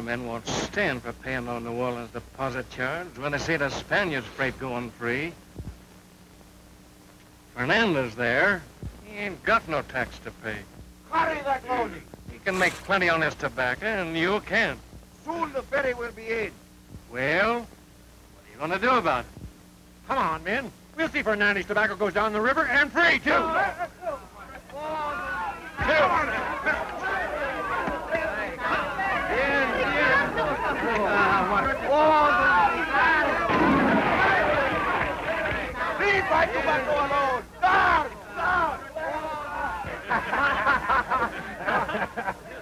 our men won't stand for paying no New Orleans deposit charge when they see the Spaniards' freight going free. Fernandez there, he ain't got no tax to pay. Hurry that loading. He can make plenty on his tobacco, and you can't. Soon the ferry will be in. Well, what are you going to do about it? Come on, men. We'll see Fernandez's tobacco goes down the river, and free, too. Leave my tobacco alone! Down!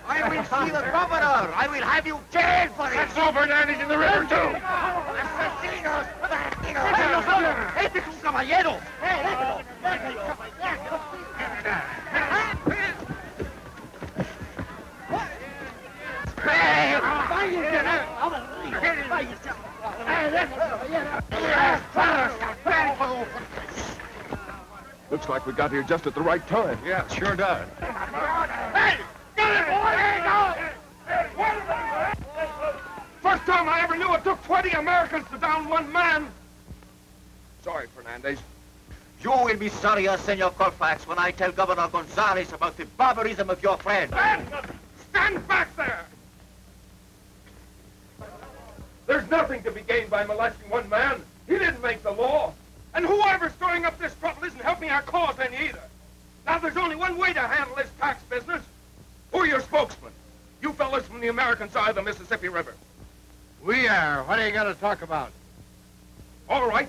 I will see the governor! I will have you jailed for it! Let's throw Fernandez in the river, too! ¡Asesinos! ¡Asesinos! ¡Este es un caballero! Looks like we got here just at the right time. Yeah, it sure does. Hey! Get it, boy! First time I ever knew it took 20 Americans to down one man. Sorry, Fernandez. You will be sorrier, Senor Colfax, when I tell Governor Gonzales about the barbarism of your friend. Stand back there! There's nothing to be gained by molesting one man. He didn't make the law. And whoever's stirring up this trouble isn't helping our cause any either. Now, there's only one way to handle this tax business. Who are your spokesmen? You fellas from the American side of the Mississippi River. We are. What are you going to talk about? All right.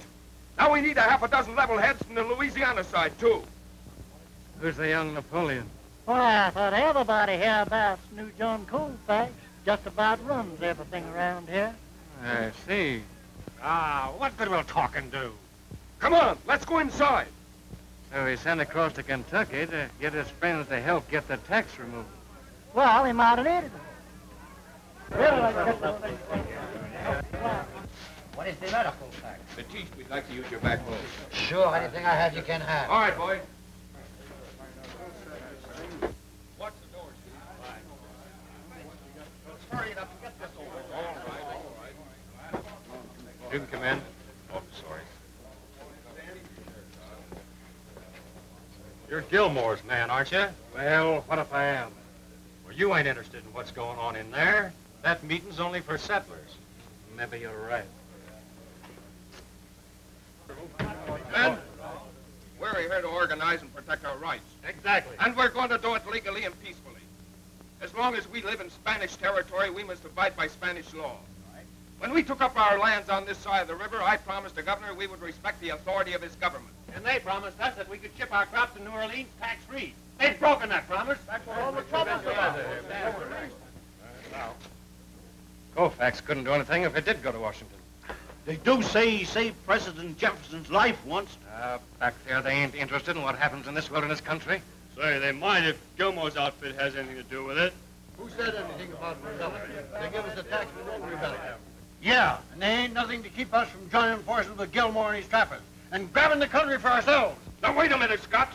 Now we need a half a dozen level heads from the Louisiana side, too. Who's the young Napoleon? Why, I thought everybody hereabouts knew John Colfax. Just about runs everything around here. I see. What good will talking do? Come on, let's go inside. So he sent across to Kentucky to get his friends to help get the tax removed. Well, he might have needed it. What is the matter, Colfax? Batiste, we'd like to use your back road. Sure, anything I have you can have. All right, boy. Watch the door, Steve. Hurry it up and get this over. All right. You can come in. Oh, sorry. You're Gilmore's man, aren't you? Well, what if I am? Well, you ain't interested in what's going on in there. That meeting's only for settlers. Maybe you're right. Men, we're here to organize and protect our rights. Exactly. And we're going to do it legally and peacefully. As long as we live in Spanish territory, we must abide by Spanish law. When we took up our lands on this side of the river, I promised the governor we would respect the authority of his government. And they promised us that we could ship our crops to New Orleans tax-free. They've broken that promise. That's what all the trouble's about. Colfax couldn't do anything if it did go to Washington. They do say he saved President Jefferson's life once. Back there, they ain't interested in what happens in this wilderness country. Say, they might if Gilmore's outfit has anything to do with it. Who said anything about rebelling? They give us the tax, we won't rebel. Yeah, and there ain't nothing to keep us from joining forces with Gilmore and his trappers and grabbing the country for ourselves. Now, wait a minute, Scott.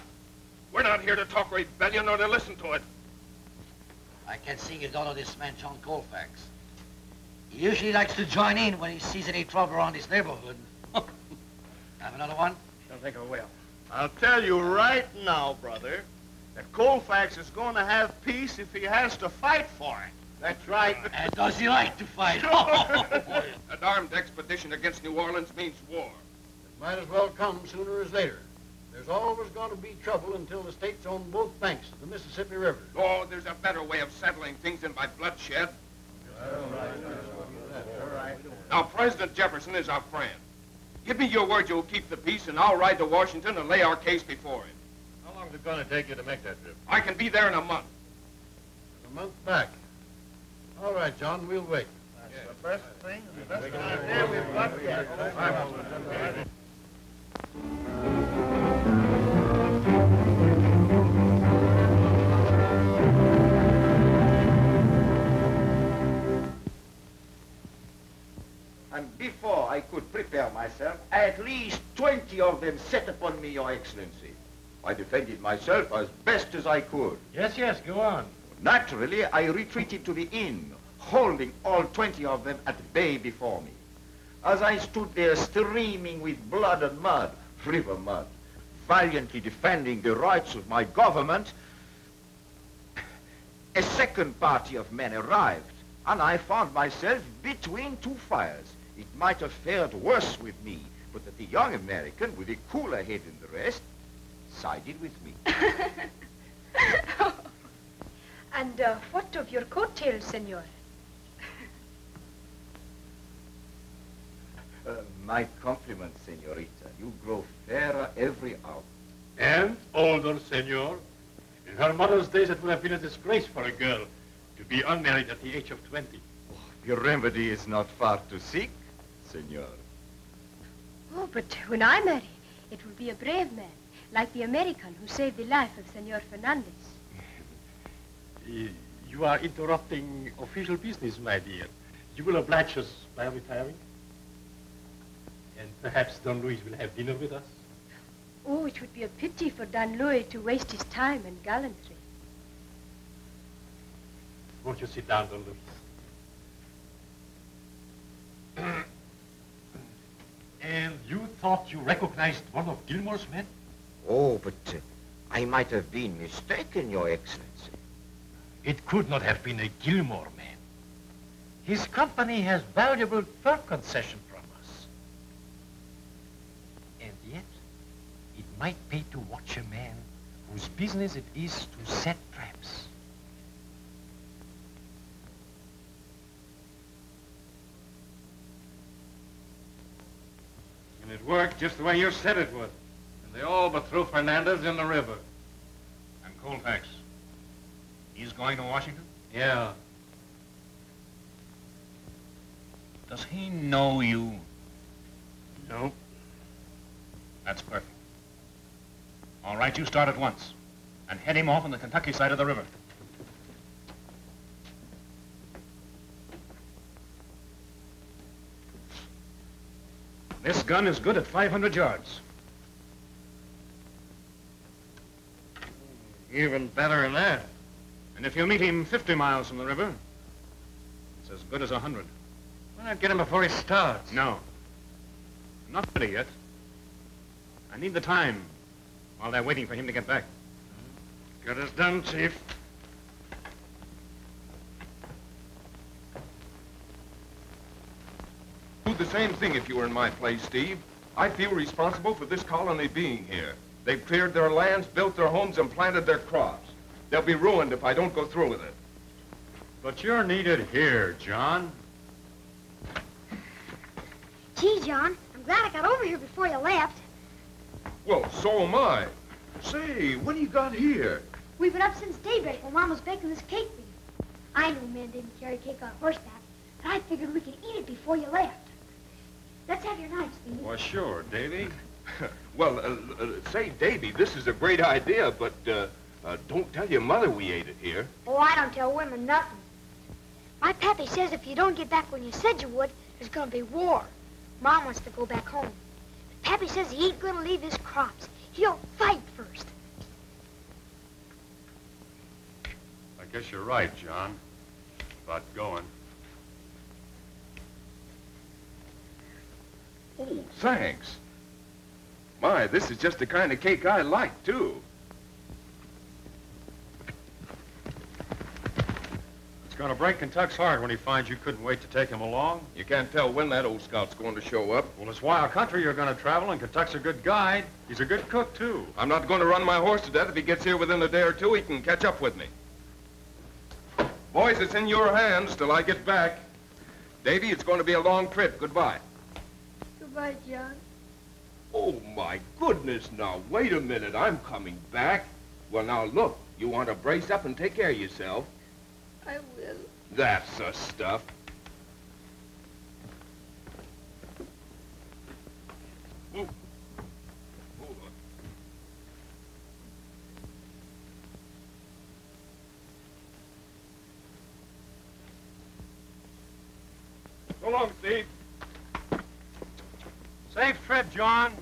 We're not here to talk rebellion or to listen to it. I can see you don't know this man, John Colfax. He usually likes to join in when he sees any trouble around his neighborhood. Have another one? Don't think I will. I'll tell you right now, brother, that Colfax is going to have peace if he has to fight for it. That's right. And does he like to fight? An armed expedition against New Orleans means war. It might as well come sooner or later. There's always going to be trouble until the states own both banks of the Mississippi River. Oh, there's a better way of settling things than by bloodshed. Now, President Jefferson is our friend. Give me your word you'll keep the peace, and I'll ride to Washington and lay our case before him. How long is it going to take you to make that trip? I can be there in a month. A month back. All right, John, we'll wait. That's the best thing, the best idea we've got yet. And before I could prepare myself, at least 20 of them set upon me, Your Excellency. I defended myself as best as I could. Yes, go on. Naturally, I retreated to the inn, holding all 20 of them at bay before me. As I stood there streaming with blood and mud, river mud, valiantly defending the rights of my government, a second party of men arrived, and I found myself between two fires. It might have fared worse with me, but that the young American, with a cooler head than the rest, sided with me. And what of your coattails, senor? My compliments, senorita. You grow fairer every hour. And older, senor. In her mother's days, it would have been a disgrace for a girl to be unmarried at the age of 20. Oh, your remedy is not far to seek, senor. Oh, but when I marry, it will be a brave man, like the American who saved the life of Senor Fernandez. You are interrupting official business, my dear. You will oblige us by retiring? And perhaps Don Luis will have dinner with us? Oh, it would be a pity for Don Luis to waste his time in gallantry. Won't you sit down, Don Luis? And you thought you recognized one of Gilmore's men? Oh, but I might have been mistaken, Your Excellency. It could not have been a Gilmore man. His company has valuable fur concession from us. And yet, it might pay to watch a man whose business it is to set traps. And it worked just the way you said it would. And they all but threw Fernandez in the river. And Colfax, he's going to Washington? Yeah. Does he know you? No. That's perfect. All right, you start at once. And head him off on the Kentucky side of the river. This gun is good at 500 yards. Even better than that. And if you meet him 50 miles from the river, it's as good as 100. Why not get him before he starts? No. I'm not ready yet. I need the time while they're waiting for him to get back. Good as done, Chief. Do the same thing if you were in my place, Steve. I feel responsible for this colony being here. They've cleared their lands, built their homes, and planted their crops. They'll be ruined if I don't go through with it. But you're needed here, John. Gee, John, I'm glad I got over here before you left. Well, so am I. Say, when you got here? We've been up since daybreak while Mom was baking this cake for you. I knew men didn't carry cake on horseback, but I figured we could eat it before you left. Let's have your knife, Steve. Well, sure, Davy. Well, say, Davy, this is a great idea, but don't tell your mother we ate it here. Oh, I don't tell women nothing. My pappy says if you don't get back when you said you would, there's gonna be war. Mom wants to go back home. But Pappy says he ain't gonna leave his crops. He'll fight first. I guess you're right, John, about going. Oh, thanks. My, this is just the kind of cake I like, too. It's going to break Kentuck's heart when he finds you couldn't wait to take him along. You can't tell when that old scout's going to show up. Well, it's wild country you're going to travel, and Kentuck's a good guide. He's a good cook, too. I'm not going to run my horse to death. If he gets here within a day or two, he can catch up with me. Boys, it's in your hands till I get back. Davy, it's going to be a long trip. Goodbye. Goodbye, John. Oh, my goodness, now, wait a minute. I'm coming back. Well, now, look, you want to brace up and take care of yourself. I will. That's the stuff. Ooh. Hold on. So long, Steve. Safe trip, John.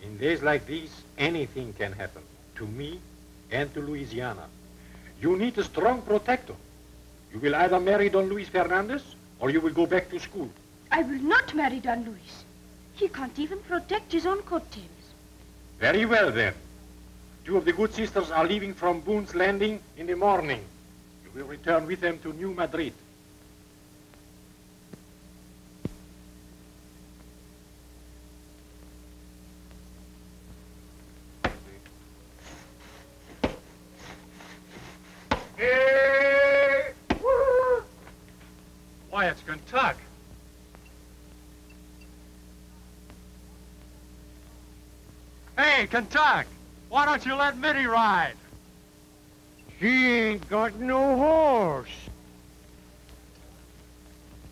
In days like these, anything can happen. To me and to Louisiana. You need a strong protector. You will either marry Don Luis Fernandez or you will go back to school. I will not marry Don Luis. He can't even protect his own coattails. Very well, then. 2 of the good sisters are leaving from Boone's Landing in the morning. You will return with them to New Madrid. Why, it's Kentucky. Hey, Kentucky, why don't you let Mitty ride? She ain't got no horse.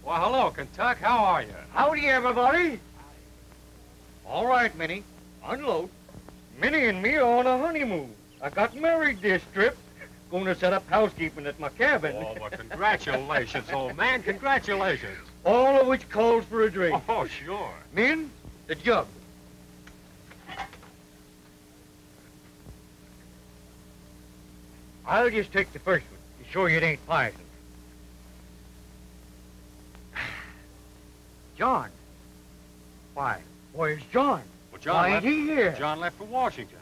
Well, hello, Kentucky. How are you? Howdy, everybody. All right, Minnie. Unload. Minnie and me are on a honeymoon. I got married this trip. Going to set up housekeeping at my cabin. Oh, well, congratulations, old man. Congratulations. All of which calls for a drink. Oh, sure. Min, the jug. I'll just take the first one to show you it ain't poison. John. Why, where's John? Well, John Why left, ain't he here? John left for Washington.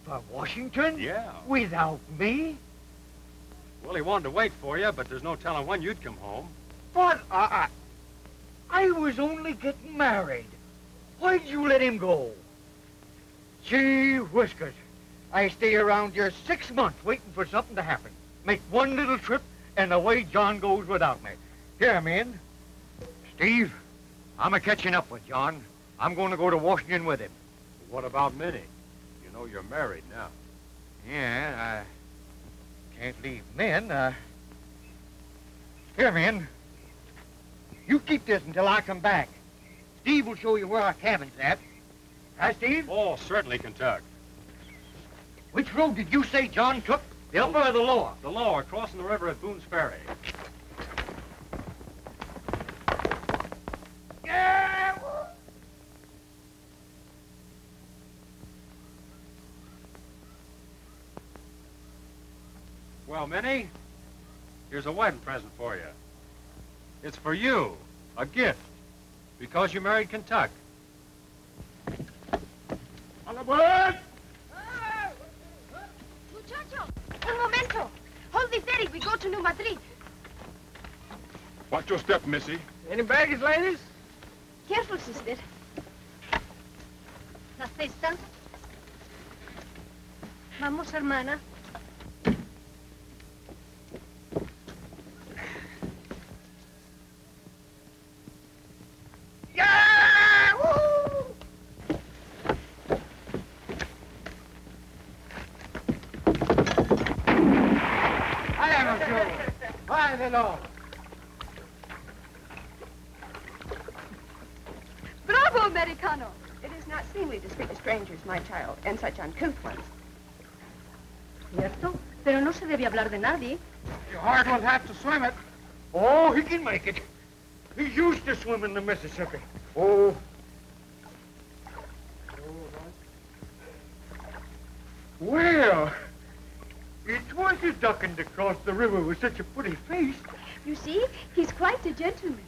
For Washington? Yeah. Without me? Well, he wanted to wait for you, but there's no telling when you'd come home. But I was only getting married. Why'd you let him go? Gee whiskers. I stay around here 6 months waiting for something to happen. Make one little trip, and away John goes without me. Here, man. Steve, I'm a-catching up with John. I'm going to go to Washington with him. What about Minnie? You know you're married now. Yeah, I can't leave men. Here, man. You keep this until I come back. Steve will show you where our cabin's at. Hi, Steve? Oh, certainly, Kentucky. Which road did you say John took? The upper or the lower? The lower, crossing the river at Boone's Ferry. Well, Minnie, here's a wedding present for you. It's for you, a gift, because you married Kentucky. On the bird! Muchacho, un momento. Hold the ferry. We go to New Madrid. Watch your step, Missy. Any baggage, ladies? Careful, sister. ¿La cesta? Vamos, hermana. Bravo, Americano! It is not seemly to speak to strangers, my child, and such uncouth ones. Cierto, pero no se debe hablar de nadie. Your heart will have to swim it. Oh, he can make it. He's used to swimming the Mississippi. Oh. Well, it was a ducking to cross the river with such a pretty face. You see, he's quite a gentleman.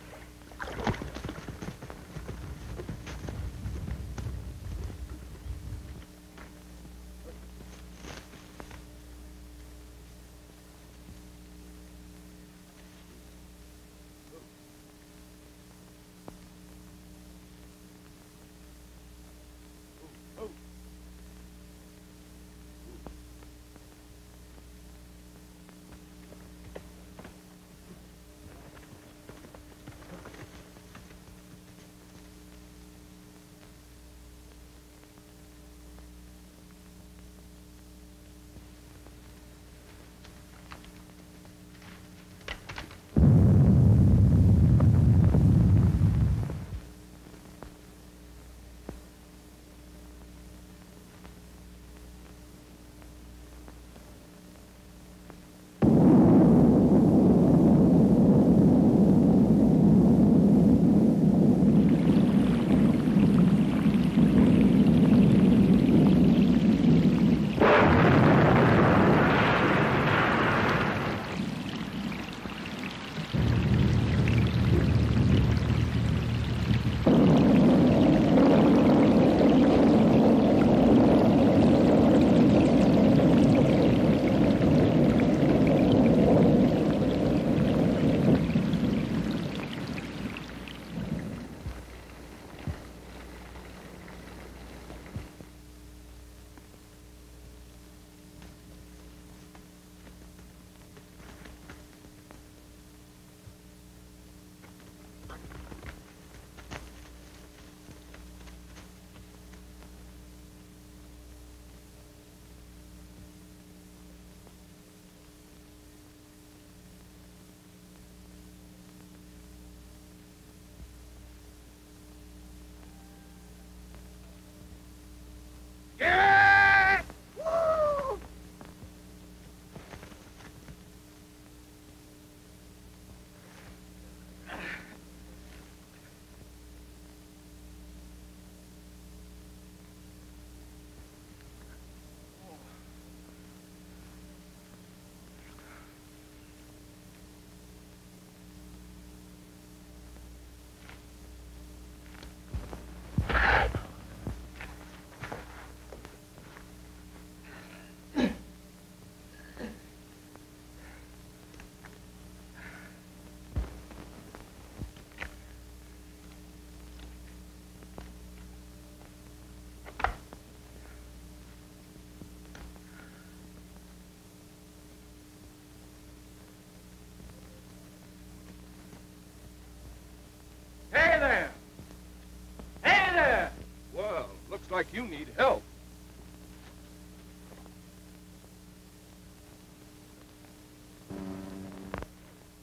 Looks like you need help.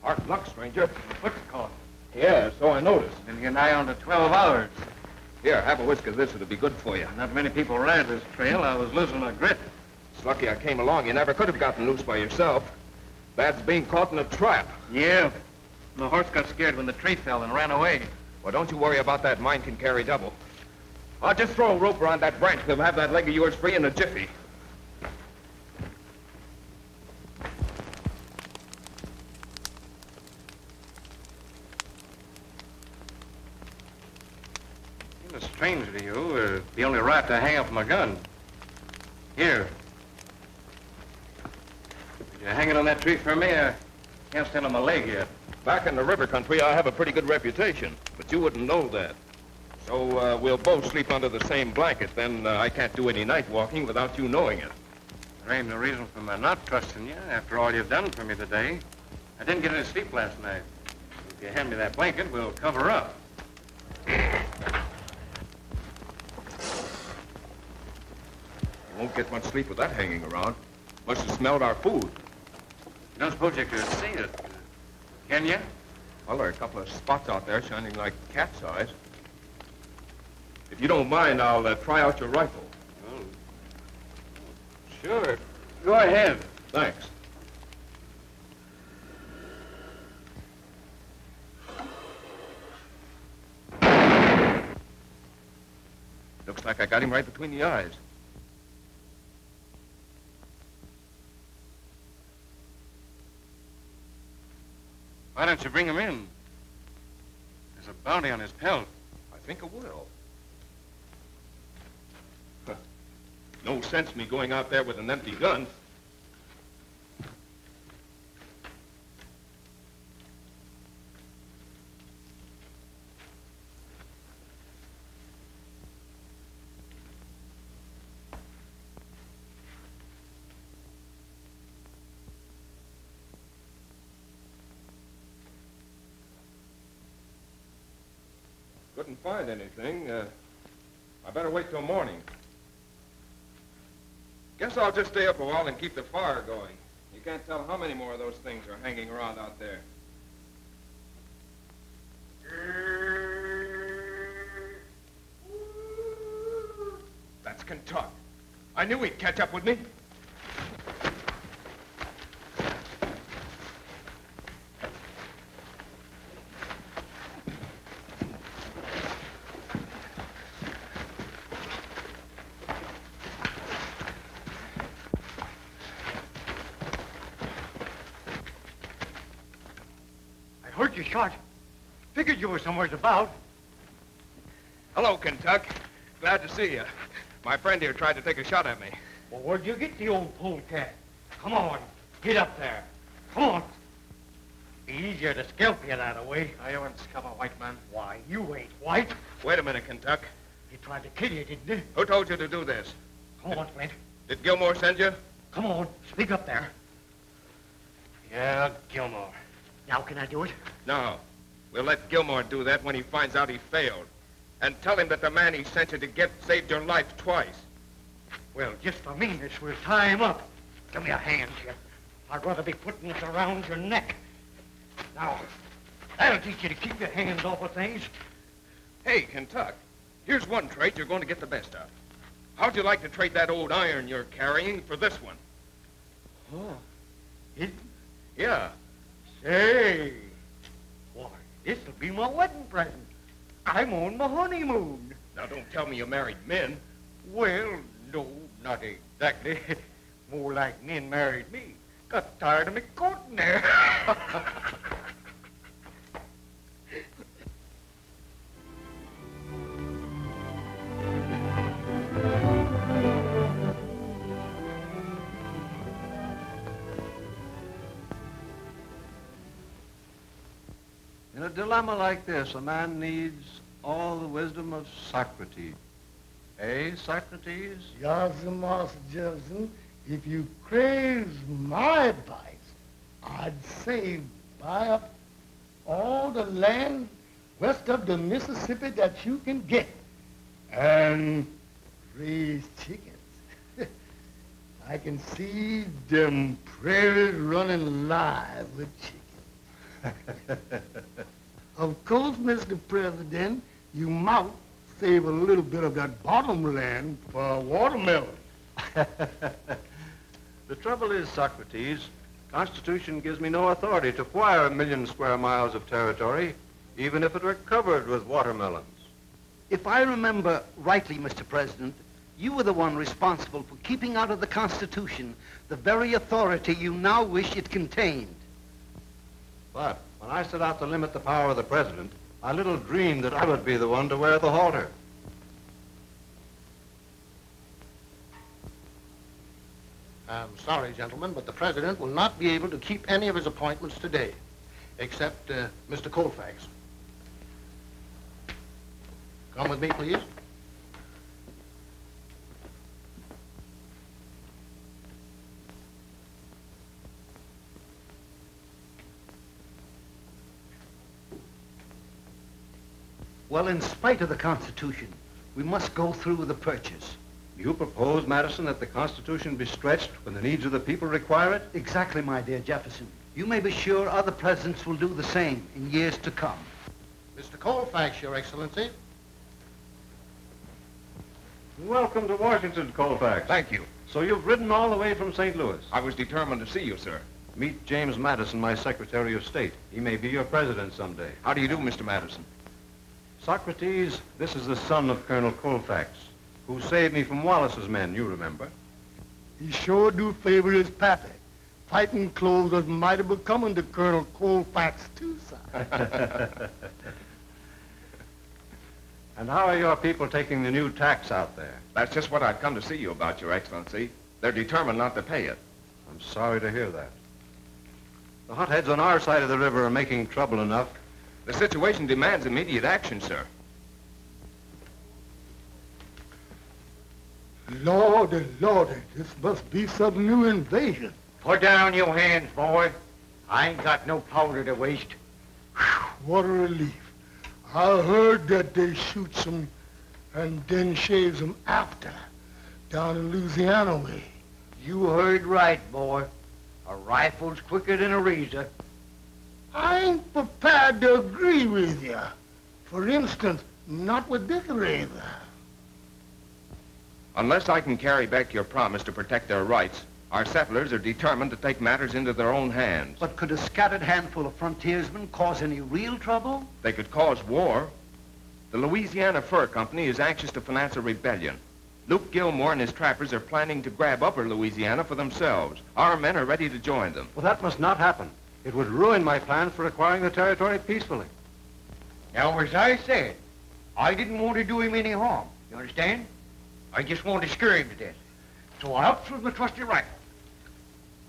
Hard luck, stranger. Foot's caught. Yeah, so I noticed. Been here nigh on to 12 hours. Here, have a whisk of this. It'll be good for you. Not many people ride this trail. I was losing my grit. It's lucky I came along. You never could have gotten loose by yourself. That's being caught in a trap. Yeah. The horse got scared when the tree fell and ran away. Well, don't you worry about that. Mine can carry double. I'll just throw a rope around that branch. They'll have that leg of yours free in a jiffy. Seems strange to you. It'd be only right to hang up my gun. Here. Could you hang it on that tree for me? I can't stand on my leg yet. Back in the river country, I have a pretty good reputation, but you wouldn't know that. So we'll both sleep under the same blanket. Then I can't do any night walking without you knowing it. There ain't no reason for my not trusting you after all you've done for me today. I didn't get any sleep last night. If you hand me that blanket, we'll cover up. You won't get much sleep with that hanging around. Must have smelled our food. You don't suppose you could see it, can you? Well, there are a couple of spots out there shining like cat's eyes. If you don't mind, I'll try out your rifle. Oh. Sure. Go ahead. Thanks. Looks like I got him right between the eyes. Why don't you bring him in? There's a bounty on his pelt. I think I will. No sense me going out there with an empty gun. Couldn't find anything. I better wait till morning. Guess I'll just stay up a while and keep the fire going. You can't tell how many more of those things are hanging around out there. That's Kentuck. I knew he'd catch up with me. Heard you shot. Figured you were somewhere about. Hello, Kentuck. Glad to see you. My friend here tried to take a shot at me. Well, where'd you get the old polecat? Come on, get up there. Come on. Be easier to scalp you that way. I wouldn't scalp a white man. Why, you ain't white. Wait a minute, Kentuck. He tried to kill you, didn't he? Who told you to do this? Come on, Flint. Did Gilmore send you? Come on, speak up there. Yeah, Gilmore. Now can I do it? No. We'll let Gilmore do that when he finds out he failed. And tell him that the man he sent you to get saved your life twice. Well, just for meanness, we'll tie him up. Give me a hand, here. I'd rather be putting this around your neck. Now, that'll teach you to keep your hands off of things. Hey, Kentuck, here's one trait you're going to get the best of. How'd you like to trade that old iron you're carrying for this one? Oh, it? Yeah. Say, why, this'll be my wedding present. I'm on my honeymoon. Now, don't tell me you married men. Well, no, not exactly. More like men married me. Got tired of me courting there. In a dilemma like this, a man needs all the wisdom of Socrates. Eh, Socrates? Yasm, Master Jefferson, if you crave my advice, I'd say buy up all the land west of the Mississippi that you can get and raise chickens. I can see them prairies running live with chickens. Of course, Mr. President, you might save a little bit of that bottomland for watermelon. The trouble is, Socrates, Constitution gives me no authority to acquire 1,000,000 square miles of territory, even if it were covered with watermelons. If I remember rightly, Mr. President, you were the one responsible for keeping out of the Constitution the very authority you now wish it contained. But when I set out to limit the power of the president, I little dreamed that I would be the one to wear the halter. I'm sorry, gentlemen, but the president will not be able to keep any of his appointments today, except Mr. Colfax. Come with me, please. Well, in spite of the Constitution, we must go through the purchase. You propose, Madison, that the Constitution be stretched when the needs of the people require it? Exactly, my dear Jefferson. You may be sure other presidents will do the same in years to come. Mr. Colfax, Your Excellency. Welcome to Washington, Colfax. Thank you. So you've ridden all the way from St. Louis? I was determined to see you, sir. Meet James Madison, my Secretary of State. He may be your president someday. How do you do, Mr. Madison? Socrates, this is the son of Colonel Colfax, who saved me from Wallace's men, you remember. He sure do favor his pappy. Fighting clothes was mighty becoming to Colonel Colfax, too, son. And how are your people taking the new tax out there? That's just what I've come to see you about, Your Excellency. They're determined not to pay it. I'm sorry to hear that. The hotheads on our side of the river are making trouble enough. The situation demands immediate action, sir. Lordy, Lordy, this must be some new invasion. Put down your hands, boy. I ain't got no powder to waste. What a relief. I heard that they shoot some and then shave them after, down in Louisiana way. You heard right, boy. A rifle's quicker than a razor. I ain't prepared to agree with you. For instance, not with this razor. Unless I can carry back your promise to protect their rights, our settlers are determined to take matters into their own hands. But could a scattered handful of frontiersmen cause any real trouble? They could cause war. The Louisiana Fur Company is anxious to finance a rebellion. Luke Gilmore and his trappers are planning to grab Upper Louisiana for themselves. Our men are ready to join them. Well, that must not happen. It would ruin my plans for acquiring the territory peacefully. Now, as I said, I didn't want to do him any harm. You understand? I just wanted to scare him to death. So I ups with my trusty rifle.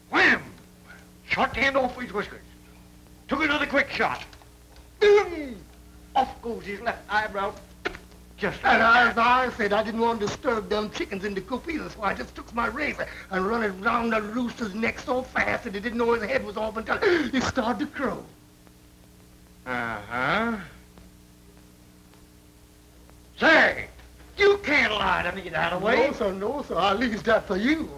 Wham! Shot the end off his whiskers. Took another quick shot. Boom! Off goes his left eyebrow. Just like And as I said, I didn't want to disturb them chickens in the coop either, so I just took my razor and run it round the rooster's neck so fast that he didn't know his head was off until he started to crow. Uh-huh. Say, you can't lie to me that way. No, sir, I'll leave that for you.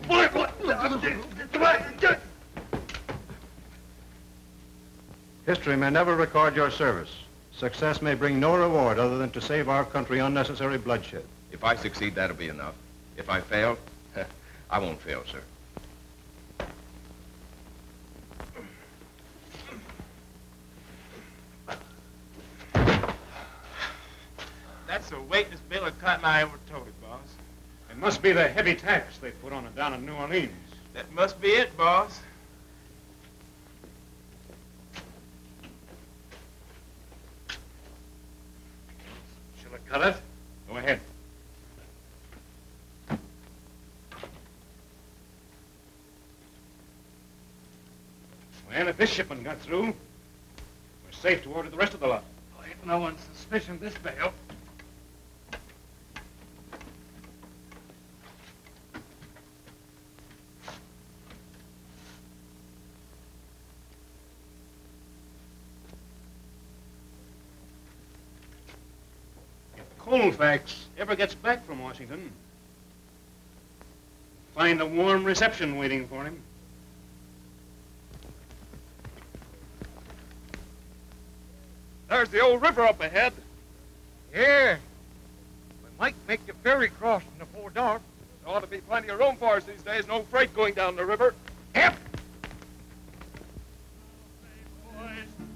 History may never record your service. Success may bring no reward other than to save our country unnecessary bloodshed. If I succeed, that'll be enough. If I fail, I won't fail, sir. That's the weightless bale of cotton I ever toted, boss. It must be the heavy tax they put on it down in New Orleans. That must be it, boss. Shall I cut it? Go ahead. Well, if this shipment got through, we're safe to order the rest of the lot. Ain't no one's suspicion this bale. Colfax ever gets back from Washington, find a warm reception waiting for him. There's the old river up ahead. Yeah. We might make the ferry crossing before dark. There ought to be plenty of room for us these days. No freight going down the river. Yep.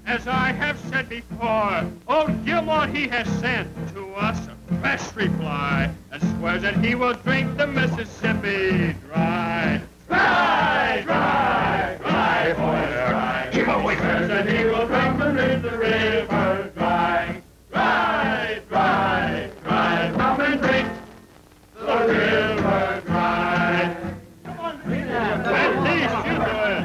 As I have said before, old Gilmore, he has sent to us a fresh reply and swears that he will drink the Mississippi dry. Dry, dry, dry, boys, dry. Keep away from Swears that he will drink the river dry. Dry, dry, dry, come and drink the river dry. Come on, at least you do it.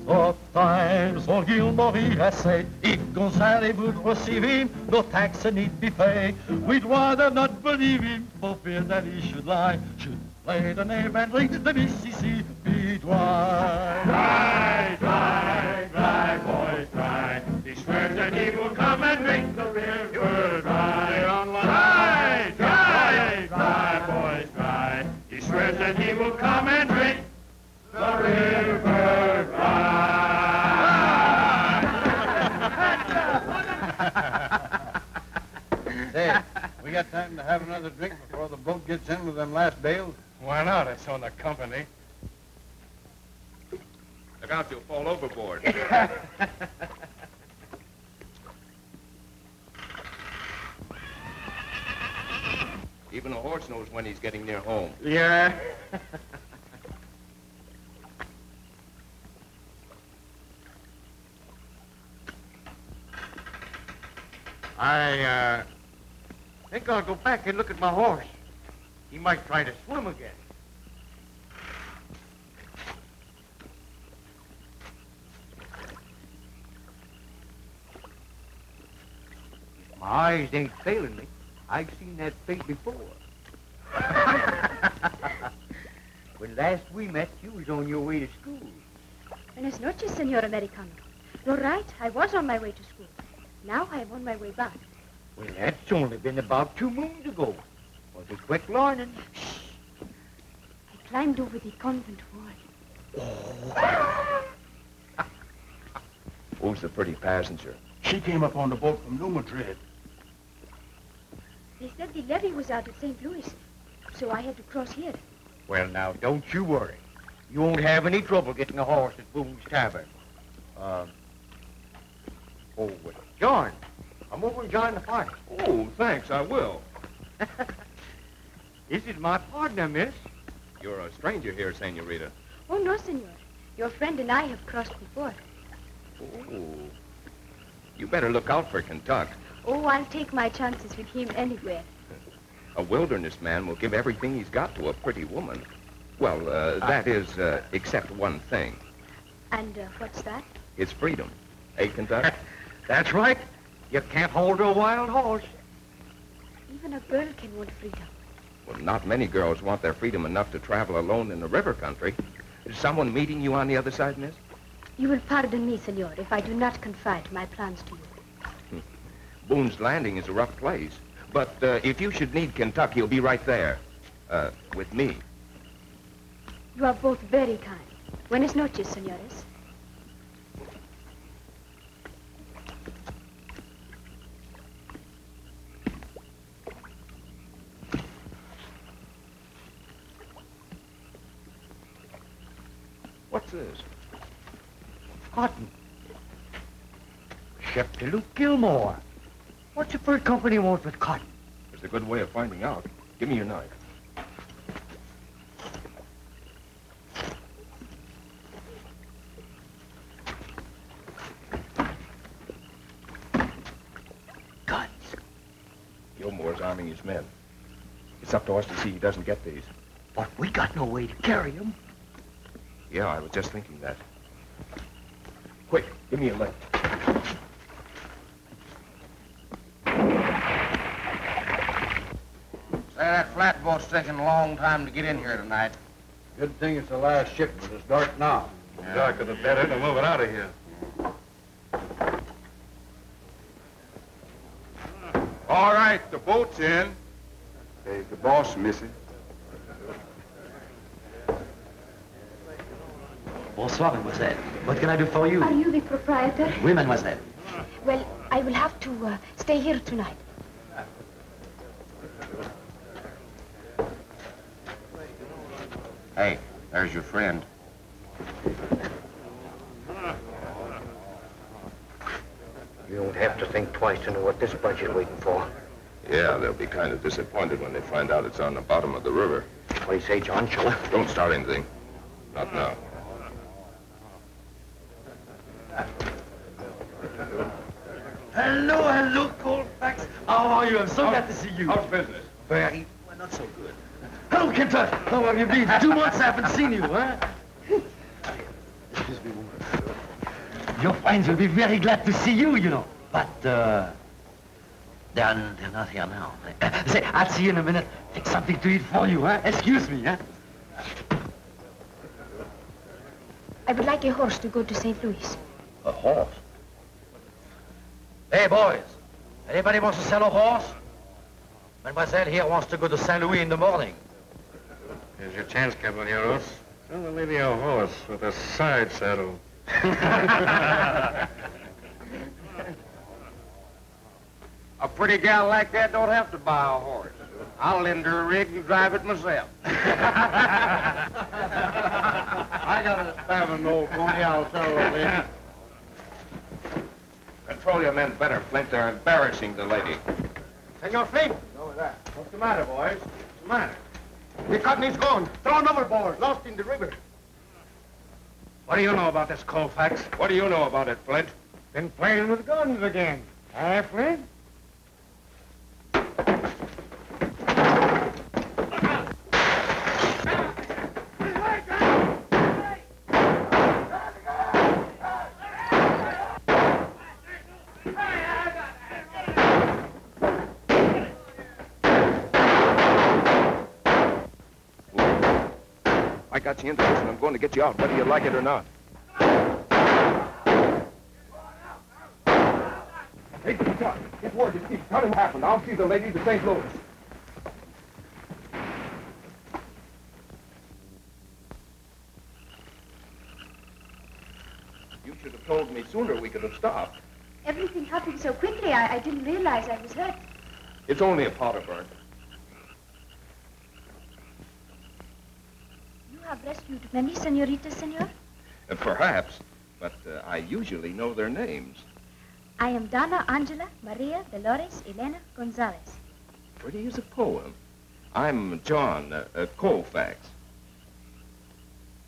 Of times, old Gilmore he has said, if Gonzales would receive him, no tax need be paid. We'd rather not believe him, for fear that he should lie, should play the name and drink the Mississippi dry. Dry, dry, dry, boys, dry. He swears that he will come and drink the river dry. Dry, dry, dry, boys, dry. He swears that he will come and drink the river dry. Say, we got time to have another drink before the boat gets in with them last bales? Why not? It's on the company. Look out, you'll fall overboard. Even a horse knows when he's getting near home. Yeah. I think I'll go back and look at my horse. He might try to swim again. My eyes ain't failing me. I've seen that face before. When last we met, you was on your way to school. Buenas noches, Señor Americano. You're right. I was on my way to school. Now I am on my way back. Well, that's only been about 2 moons ago. Was it quick learning? I climbed over the convent wall. Who's the pretty passenger? She came up on the boat from New Madrid. They said the levee was out at St. Louis, so I had to cross here. Well, now, don't you worry. You won't have any trouble getting a horse at Boone's Tavern. Well, John, I'm over and join the party. Oh, thanks, I will. This is my partner, miss. You're a stranger here, Senorita. Oh, no, Senor. Your friend and I have crossed before. Oh. You better look out for Kentucky. Oh, I'll take my chances with him anywhere. A wilderness man will give everything he's got to a pretty woman. Well, that is, except one thing. And what's that? His freedom. Eh, Kentucky? That's right. You can't hold a wild horse. Even a girl can want freedom. Well, not many girls want their freedom enough to travel alone in the river country. Is someone meeting you on the other side, miss? You will pardon me, Senor, if I do not confide my plans to you. Boone's Landing is a rough place. But if you should need Kentucky, he'll be right there. With me. You are both very kind. Buenas noches, senores. What's this? Cotton. Shipped to Luke Gilmore. What's the fur company want with cotton? There's a good way of finding out. Give me your knife. Guns. Gilmore's arming his men. It's up to us to see he doesn't get these. But we got no way to carry them. Yeah, I was just thinking that. Quick, give me a light. Say, that flatboat's taking a long time to get in here tonight. Good thing it's the last shipment. It's dark now. Yeah. Darker the better to move it out of here. All right, the boat's in. Hey, the boss missing. Bonsoir, mademoiselle. What can I do for you? Are you the proprietor? Oui, mademoiselle. Well, I will have to stay here tonight. Hey, there's your friend. You don't have to think twice to know what this bunch is waiting for. Yeah, they'll be kind of disappointed when they find out it's on the bottom of the river. What do you say, John? Shall I? Don't start anything. Not now. Hello, Colfax. How are you? I'm so glad to see you. How's business? Very, well, not so good. Hello, Kentucky. How have you been? 2 months I haven't seen you, huh? Excuse me, woman. Your friends will be very glad to see you, you know. But, they're not here now. Say, I'll see you in a minute. Take something to eat for you, huh? Excuse me, huh? I would like a horse to go to St. Louis. A horse? Hey, boys. Anybody wants to sell a horse? Mademoiselle here wants to go to St. Louis in the morning. Here's your chance, caballeros. Sell the lady a horse with a side saddle. A pretty gal like that don't have to buy a horse. I'll lend her a rig and drive it myself. I got a spavined old pony, I'll tell her, lady. Control your men better, Flint. They're embarrassing the lady. Senor Flint. Over that. What's the matter, boys? What's the matter? The cotton is gone. Thrown overboard. Lost in the river. What do you know about this, Colfax? What do you know about it, Flint? Been playing with guns again. Eh, Flint? I got you into this, and I'm going to get you out, whether you like it or not. Hey, John, get word to Steve. Tell him what happened. I'll see the lady to St. Louis. You should have told me sooner. We could have stopped. Everything happened so quickly, I didn't realize I was hurt. It's only a powder burn. You have rescued many senoritas, senor? Perhaps, but I usually know their names. I am Donna Angela Maria Dolores Elena Gonzalez. Pretty as a poem. I'm John Colfax.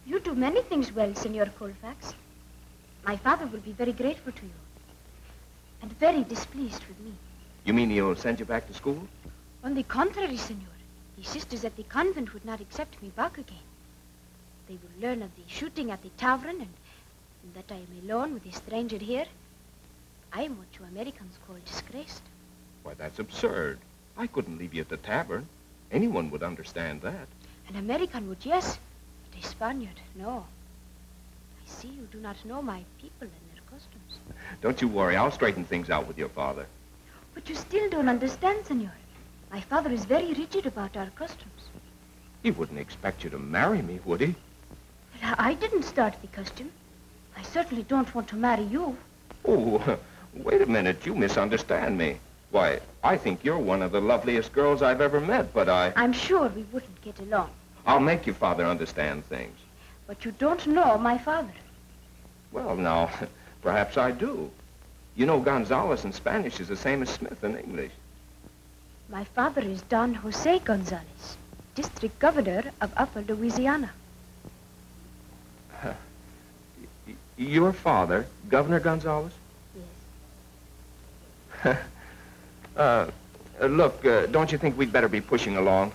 You do many things well, Senor Colfax. My father will be very grateful to you. And very displeased with me. You mean he'll send you back to school? On the contrary, senor. The sisters at the convent would not accept me back again. They will learn of the shooting at the tavern and that I am alone with a stranger here. I am what you Americans call disgraced. Why, that's absurd. I couldn't leave you at the tavern. Anyone would understand that. An American would, yes, but a Spaniard, no. I see you do not know my people and their customs. Don't you worry. I'll straighten things out with your father. But you still don't understand, senor. My father is very rigid about our customs. He wouldn't expect you to marry me, would he? Well, I didn't start the custom. I certainly don't want to marry you. Oh, wait a minute. You misunderstand me. Why, I think you're one of the loveliest girls I've ever met, but I'm sure we wouldn't get along. I'll make your father understand things. But you don't know my father. Well, now, perhaps I do. You know, Gonzalez in Spanish is the same as Smith in English. My father is Don Jose Gonzalez, district governor of Upper Louisiana. Your father, Governor Gonzalez? Yes. Look, don't you think we'd better be pushing along?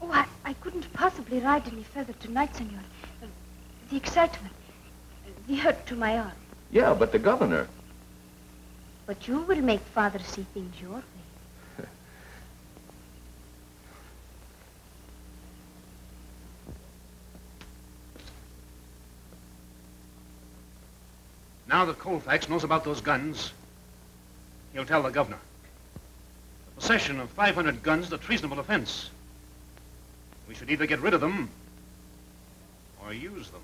Oh, I couldn't possibly ride any further tonight, senor. The excitement, the hurt to my arm. Yeah, but the governor. But you will make father see things your way. Now that Colfax knows about those guns, he'll tell the governor. The possession of 500 guns is a treasonable offense. We should either get rid of them or use them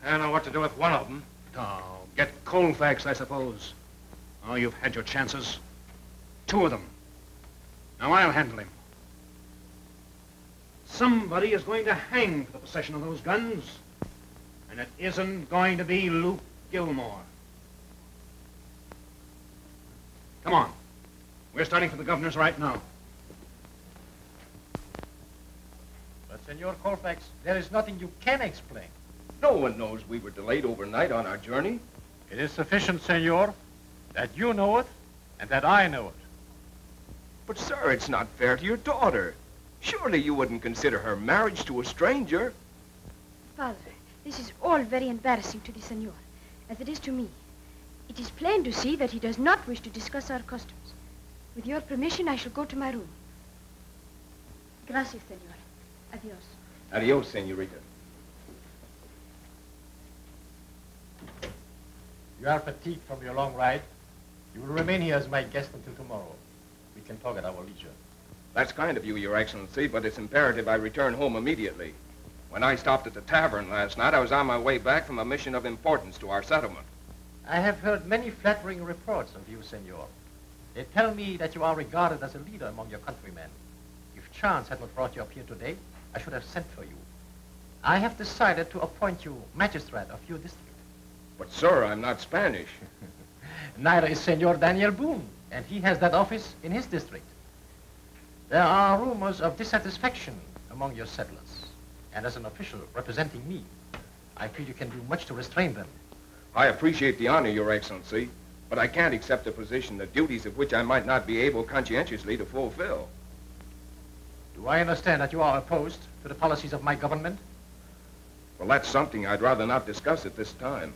I don't know what to do with one of them. Oh, get Colfax, I suppose. Oh, you've had your chances. 2 of them. Now I'll handle him. Somebody is going to hang for the possession of those guns. And it isn't going to be Luke Gilmore. Come on. We're starting for the governor's right now. But, Senor Colfax, there is nothing you can explain. No one knows we were delayed overnight on our journey. It is sufficient, Senor, that you know it and that I know it. But, sir, it's not fair to your daughter. Surely you wouldn't consider her marriage to a stranger. Father, this is all very embarrassing to the senor, as it is to me. It is plain to see that he does not wish to discuss our customs. With your permission, I shall go to my room. Gracias, senor. Adios. Adios, senorita. You are fatigued from your long ride. You will remain here as my guest until tomorrow. We can talk at our leisure. That's kind of you, Your Excellency, but it's imperative I return home immediately. When I stopped at the tavern last night, I was on my way back from a mission of importance to our settlement. I have heard many flattering reports of you, Senor. They tell me that you are regarded as a leader among your countrymen. If chance had not brought you up here today, I should have sent for you. I have decided to appoint you magistrate of your district. But, sir, I'm not Spanish. Neither is Senor Daniel Boone, and he has that office in his district. There are rumors of dissatisfaction among your settlers, and as an official representing me, I feel you can do much to restrain them. I appreciate the honor, Your Excellency, but I can't accept a position, the duties of which I might not be able conscientiously to fulfill. Do I understand that you are opposed to the policies of my government? Well, that's something I'd rather not discuss at this time.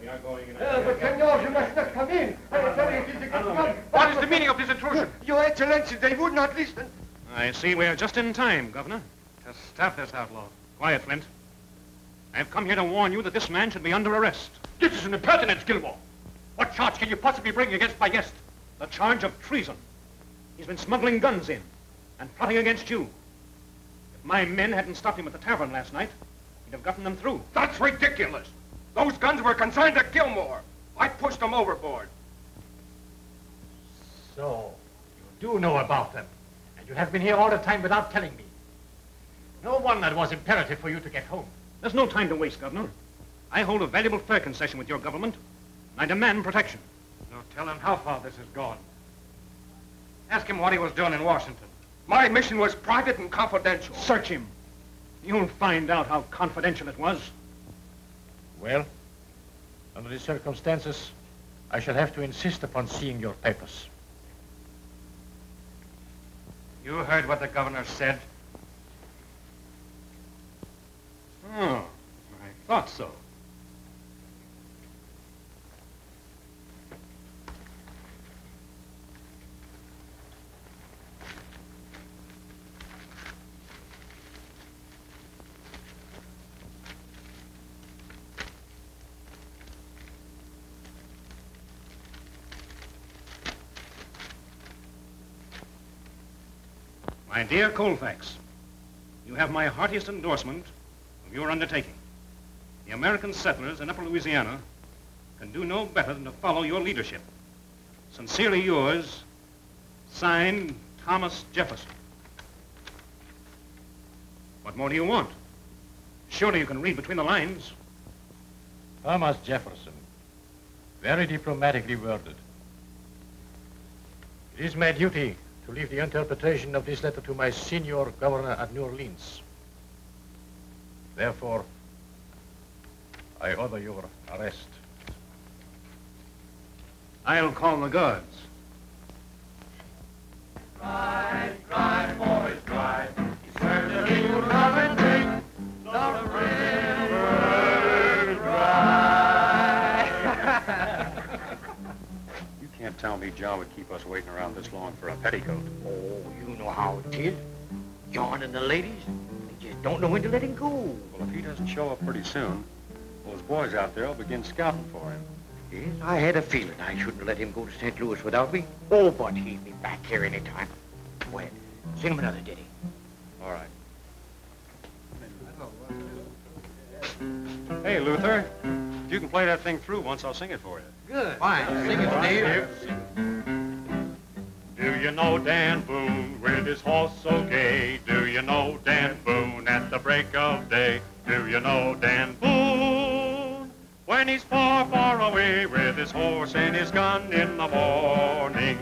We are going in. But, senor, you must not come in. I tell you, it is a What is the meaning of this intrusion? Your Excellency, they would not listen. I see we're just in time, Governor. To stop this outlaw. Quiet, Flint. I've come here to warn you that this man should be under arrest. This is an impertinence, Gilmore. What charge can you possibly bring against my guest? The charge of treason. He's been smuggling guns in and plotting against you. If my men hadn't stopped him at the tavern last night, he'd have gotten them through. That's ridiculous. Those guns were consigned to Gilmore. I pushed them overboard. So, you do know about them, and you have been here all the time without telling me. No wonder it was imperative for you to get home. There's no time to waste, Governor. I hold a valuable fur concession with your government, and I demand protection. Now tell him how far this has gone. Ask him what he was doing in Washington. My mission was private and confidential. Search him. You'll find out how confidential it was. Well, under these circumstances, I shall have to insist upon seeing your papers. You heard what the governor said. Oh, I thought so. My dear Colfax, you have my heartiest endorsement of your undertaking. The American settlers in Upper Louisiana can do no better than to follow your leadership. Sincerely yours, signed, Thomas Jefferson. What more do you want? Surely you can read between the lines. Thomas Jefferson, very diplomatically worded. It is my duty to leave the interpretation of this letter to my senior governor at New Orleans. Therefore, I order your arrest. I'll call the guards. Ride, ride, boys, ride. Certainly will come and drink the river dry. You can't tell me John would keep us waiting around this long for a petticoat. Oh, you know how it is. John and the ladies, they just don't know when to let him go. Well, if he doesn't show up pretty soon, those boys out there will begin scouting for him. Yes, I had a feeling I shouldn't have let him go to St. Louis without me. Oh, but he'd be back here any time. Go ahead, sing him another ditty. All right. Hey, Luther. If you can play that thing through once, I'll sing it for you. Good. Fine. Sing it, Dave. Do you know Dan Boone with his horse so gay? Do you know Dan Boone at the break of day? Do you know Dan Boone when he's far, far away with his horse and his gun in the morning?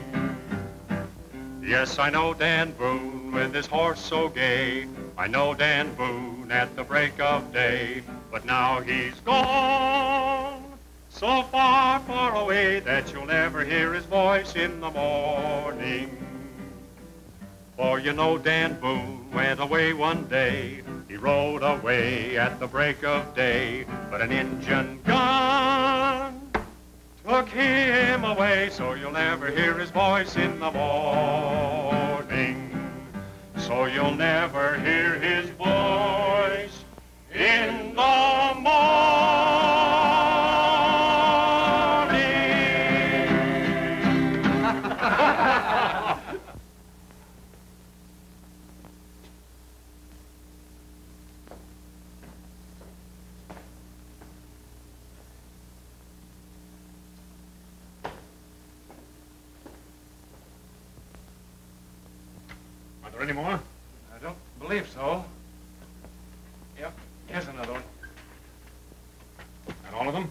Yes, I know Dan Boone with his horse so gay. I know Dan Boone at the break of day. But now he's gone, so far, far away that you'll never hear his voice in the morning. For you know Dan Boone went away one day. He rode away at the break of day. But an Injun gun took him away, so you'll never hear his voice in the morning. So you'll never hear his voice in the morning. Are there any more? I don't believe so. Yep, here's another one. And all of them?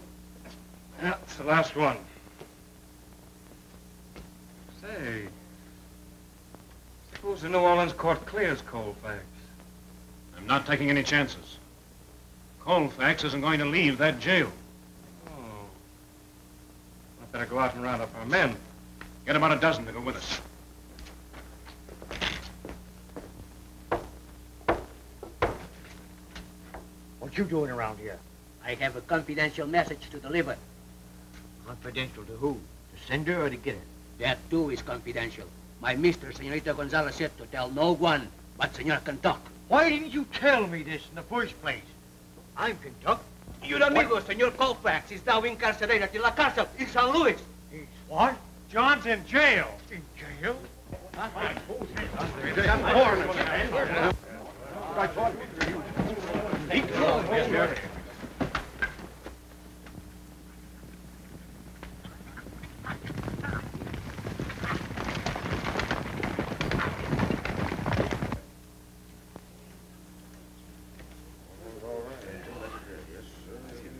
Yeah, it's the last one. Say, suppose the New Orleans court clears Colfax. I'm not taking any chances. Colfax isn't going to leave that jail. Oh. I better go out and round up our men. Get about a dozen to go with us. What you doing around here? I have a confidential message to deliver. Confidential to who? The sender or the getter? That too is confidential. My mister, Senorita Gonzalez, said to tell no one, but Senor can talk. Why didn't you tell me this in the first place? I'm Kentucky. Your amigo, Senor Colfax, is now incarcerated in La Cárcel in San Luis. He's what? John's in jail. In jail?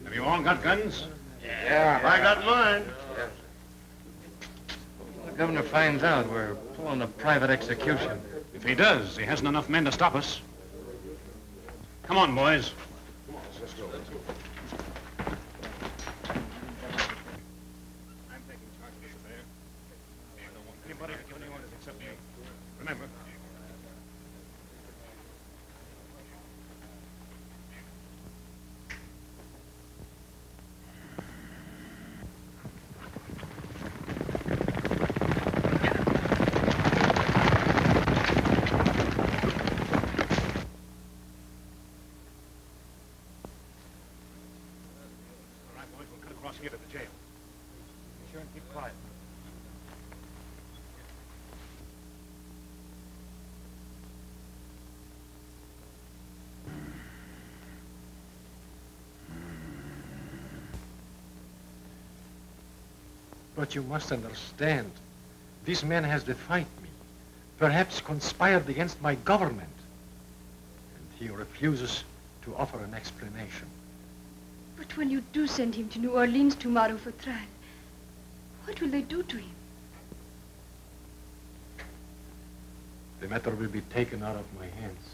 Have you all got guns? Yeah, I got mine. The governor finds out we're pulling a private execution. If he does, he hasn't enough men to stop us. Come on, boys. I'm taking charge of this affair. I don't want anybody to give any orders except you. Remember. Here to the jail. Be sure and keep quiet. But you must understand, this man has defied me, perhaps conspired against my government, and he refuses to offer an explanation. But when you do send him to New Orleans tomorrow for trial, what will they do to him? The matter will be taken out of my hands.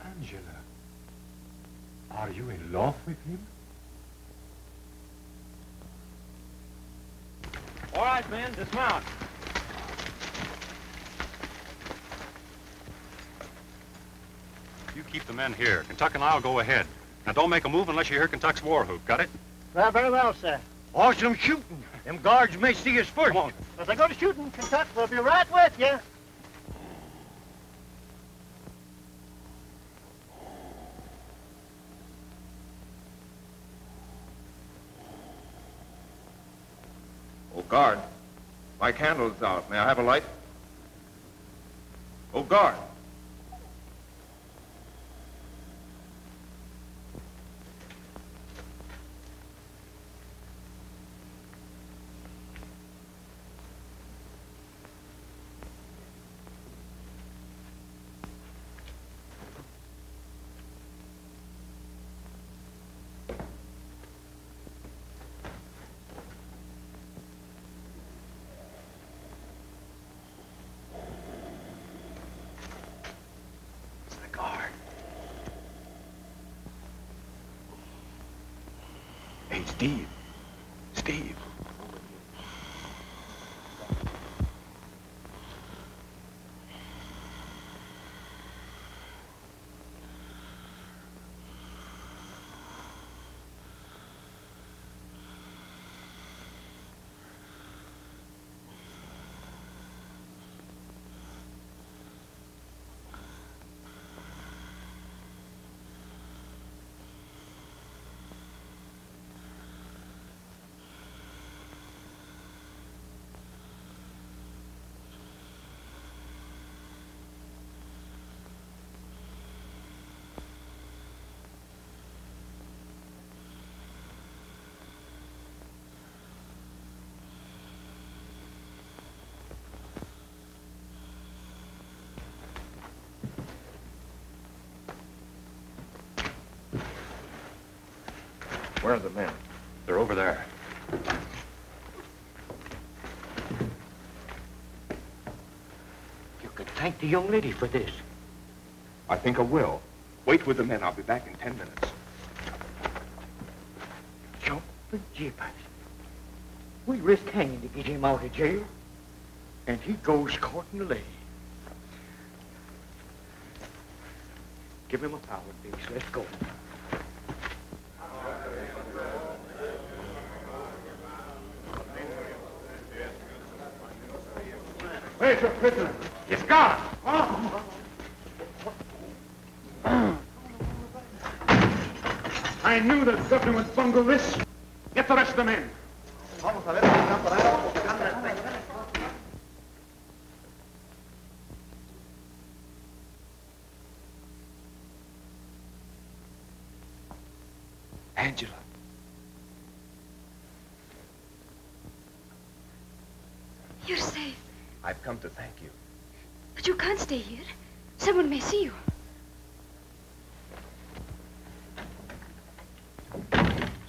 Angela, are you in love with him? All right, men, dismount. You keep the men here. Kentuck and I'll go ahead. Now, don't make a move unless you hear Kentuck's war whoop. Got it? Very well, sir. Watch them shooting. Them guards may see us first. Come on. If they go to shooting, Kentuck will be right with you. Oh, guard. My candle is out. May I have a light? Oh, guard. Steve. Steve. Where are the men? They're over there. You could thank the young lady for this. I think I will. Wait with the men. I'll be back in 10 minutes. Jumping jeepers. We risked hanging to get him out of jail, and he goes courting the lady. Give him a power piece. Let's go. Where's your prisoner? He's gone. I knew that governor would bungle this. Get the rest of the men. Angela. You're safe. I've come to thank you. But you can't stay here. Someone may see you.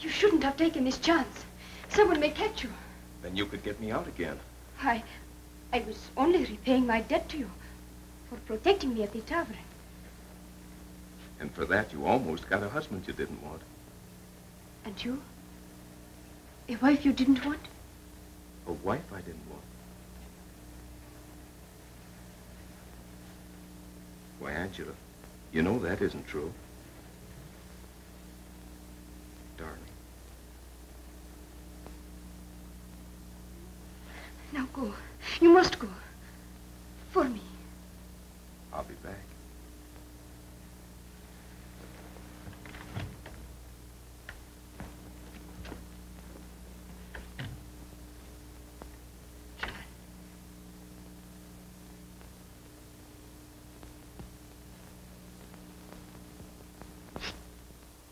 You shouldn't have taken this chance. Someone may catch you. Then you could get me out again. I was only repaying my debt to you for protecting me at the tavern. And for that, you almost got a husband you didn't want. And you? A wife you didn't want? A wife I didn't want. Why, Angela, you know that isn't true. Darling. Now go. You must go. For me. I'll be back.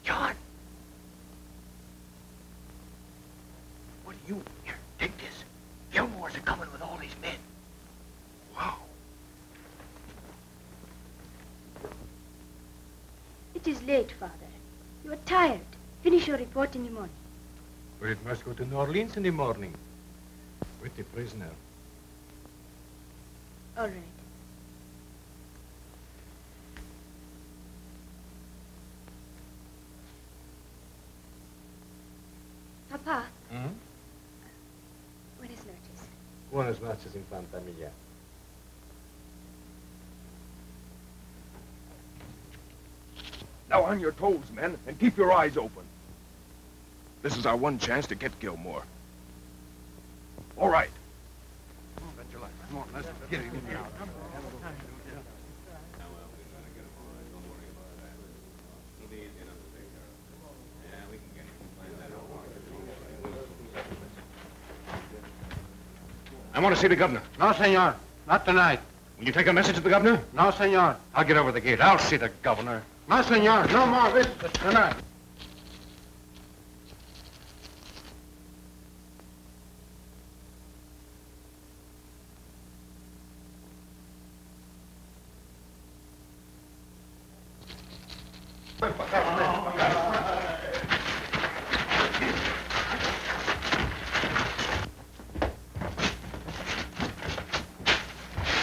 John! What are you? Here, take this. Gilmore's a coming with all his men. Wow. It is late, Father. You are tired. Finish your report in the morning. We must go to New Orleans in the morning with the prisoner. All right. Papa, buenas noches. Buenas noches, infanta mía. Now on your toes, men, and keep your eyes open. This is our one chance to get Gilmore. All right. Come on, let's get him in out. I want to see the governor. No, senor. Not tonight. Will you take a message to the governor? No, senor. I'll get over the gate. I'll see the governor. No, senor. No more visitors tonight.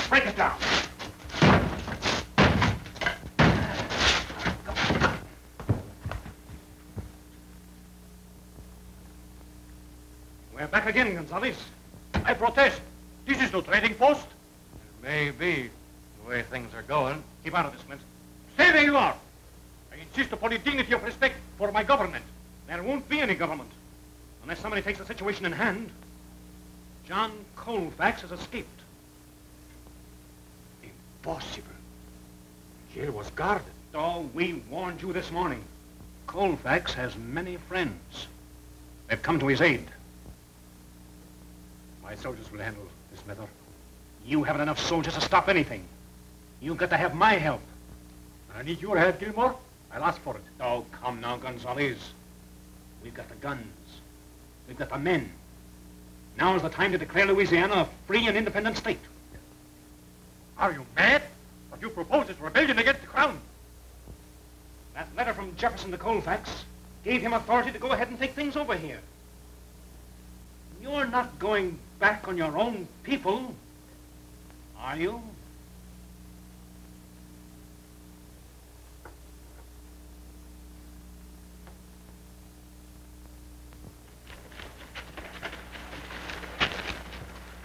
Break it down. back again, Gonzales. I protest. This is no trading post. It may be the way things are going. Keep out of this, Flint. Stay where you are. I insist upon the dignity of respect for my government. There won't be any government unless somebody takes the situation in hand. John Colfax has escaped. Impossible. Jail was guarded. Oh, we warned you this morning. Colfax has many friends. They've come to his aid. My soldiers will handle this matter. You haven't enough soldiers to stop anything. You've got to have my help. I need your help, Gilmore. I'll ask for it. Oh, come now, Gonzales. We've got the guns. We've got the men. Now's the time to declare Louisiana a free and independent state. Are you mad? What you propose is rebellion against the crown. That letter from Jefferson to Colfax gave him authority to go ahead and take things over here. You're not going back on your own people, are you?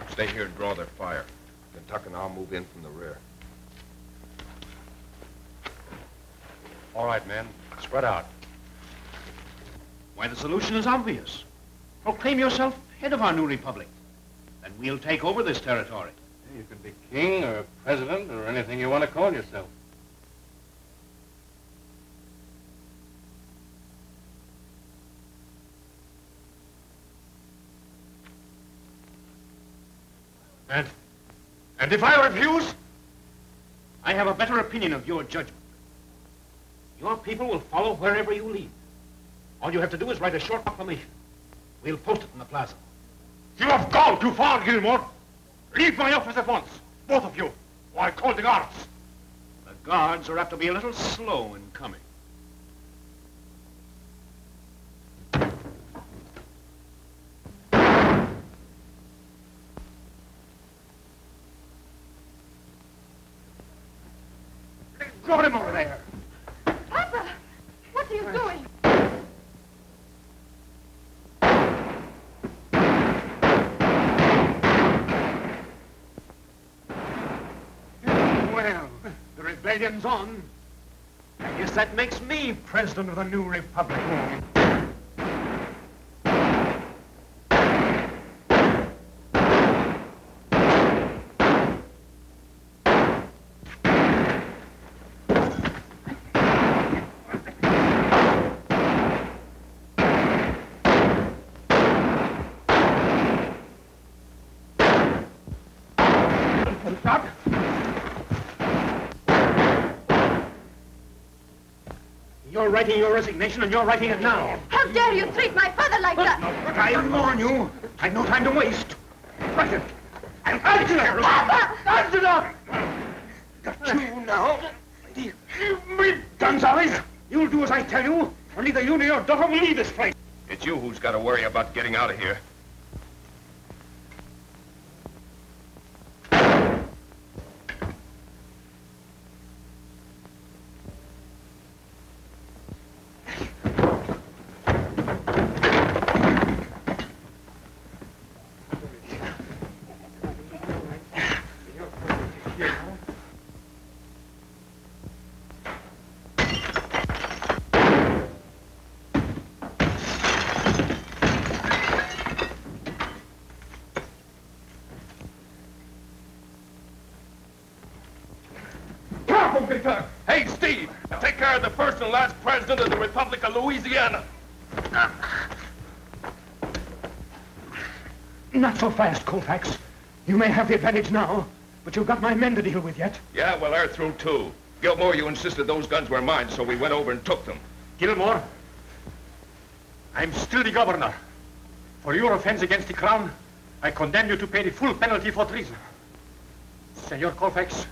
Stay here and draw their fire. Kentucky and I'll move in from the rear. All right, men. Spread out. Why, the solution is obvious. Proclaim yourself head of our new republic. Then we'll take over this territory. You can be king or president or anything you want to call yourself. And if I refuse, I have a better opinion of your judgment. Your people will follow wherever you lead. All you have to do is write a short proclamation. We'll post it in the plaza. You have gone too far, Gilmore. Leave my office at once, both of you, or I call the guards. The guards are apt to be a little slow in coming. Got him over there. Papa, what are you doing? Well, the rebellion's on. I guess that makes me president of the new republic. You're writing your resignation, and you're writing it now. How dare you treat my father like that? But I warn you, I've no time to waste. Write it. I'll answer. Papa! Answer! Got you now. Gonzales, you'll do as I tell you, or neither you nor your daughter will leave this place. It's you who's got to worry about getting out of here. Hey, Steve, take care of the first and last president of the Republic of Louisiana. Not so fast, Colfax. You may have the advantage now, but you've got my men to deal with yet. Yeah, well, they're through, too. Gilmore, you insisted those guns were mine, so we went over and took them. Gilmore, I'm still the governor. For your offense against the crown, I condemn you to pay the full penalty for treason. Senor Colfax,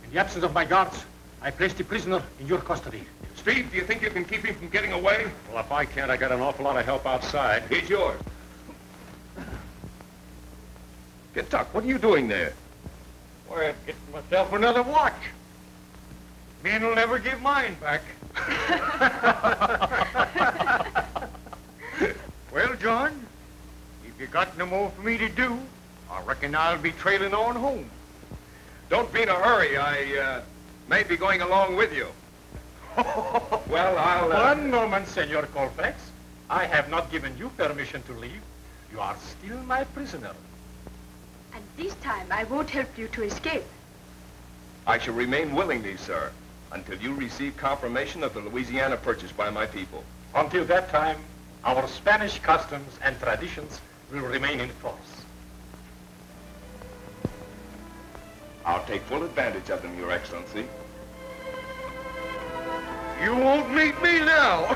in the absence of my guards, I place the prisoner in your custody. Steve, do you think you can keep him from getting away? Well, if I can't, I got an awful lot of help outside. He's yours. Kentucky, what are you doing there? Why, I'm getting myself another watch. Men will never give mine back. Well, John, if you got no more for me to do, I reckon I'll be trailing on home. Don't be in a hurry. I may be going along with you. Well, I'll... One moment, Senor Colfax. I have not given you permission to leave. You are still my prisoner. And this time, I won't help you to escape. I shall remain willingly, sir, until you receive confirmation of the Louisiana Purchase by my people. Until that time, our Spanish customs and traditions will remain in force. I'll take full advantage of them, Your Excellency. You won't meet me now.